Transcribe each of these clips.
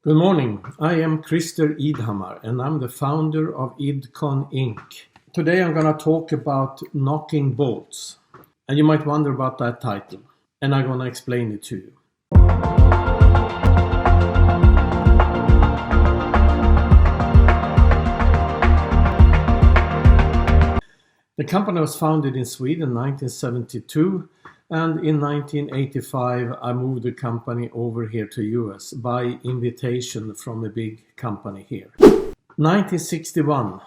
Good morning, I am Christer Idhammar and I'm the founder of IDCON Inc. Today I'm going to talk about knocking bolts. And you might wonder about that title, and I'm going to explain it to you. The company was founded in Sweden in 1972, and in 1985 I moved the company over here to US by invitation from a big company here. 1961,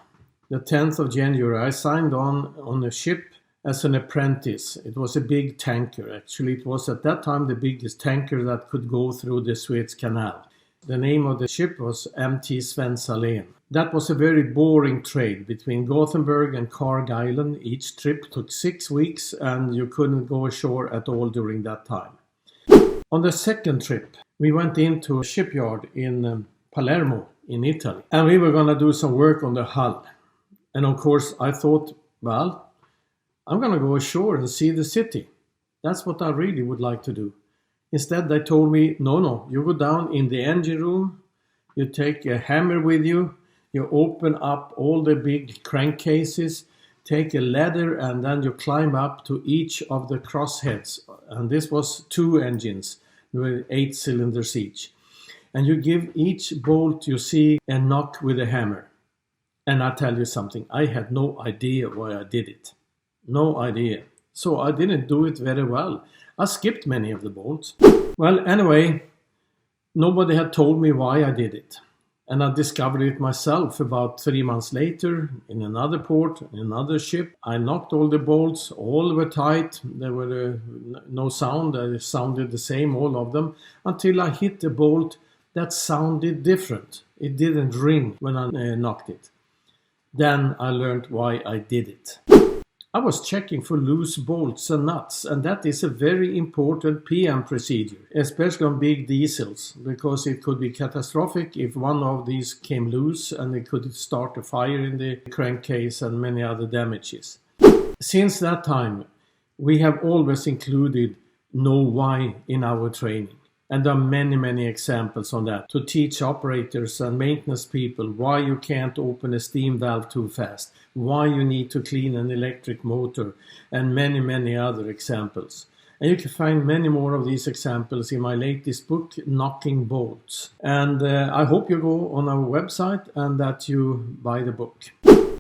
the 10th of January, I signed on a ship as an apprentice. It was a big tanker. Actually, it was at that time the biggest tanker that could go through the Suez Canal. The name of the ship was MT Sven Salén. That was a very boring trade between Gothenburg and Carg Island. Each trip took 6 weeks and you couldn't go ashore at all during that time. On the second trip, we went into a shipyard in Palermo in Italy, and we were going to do some work on the hull. And of course I thought, well, I'm going to go ashore and see the city. That's what I really would like to do. Instead they told me, no, you go down in the engine room, you take a hammer with you, you open up all the big crankcases, take a ladder, and then you climb up to each of the crossheads. And this was 2 engines with 8 cylinders each. And you give each bolt you see a knock with a hammer. And I tell you something, I had no idea why I did it. No idea. So I didn't do it very well. I skipped many of the bolts. Well, anyway, nobody had told me why I did it. And I discovered it myself about 3 months later in another port, in another ship. I knocked all the bolts, all were tight, there were no sound, they sounded the same, all of them, until I hit a bolt that sounded different. It didn't ring when I knocked it. Then I learned why I did it. I was checking for loose bolts and nuts, and that is a very important PM procedure, especially on big diesels, because it could be catastrophic if one of these came loose and it could start a fire in the crankcase and many other damages. Since that time, we have always included know why in our training. And there are many examples on that to teach operators and maintenance people why you can't open a steam valve too fast, why you need to clean an electric motor, and many other examples. And you can find many more of these examples in my latest book, Knocking Bolts. And I hope you go on our website and that you buy the book.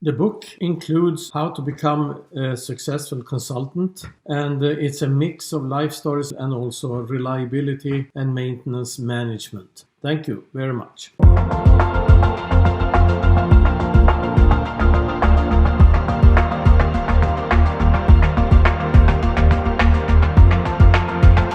The book includes how to become a successful consultant, and it's a mix of life stories and also reliability and maintenance management. Thank you very much.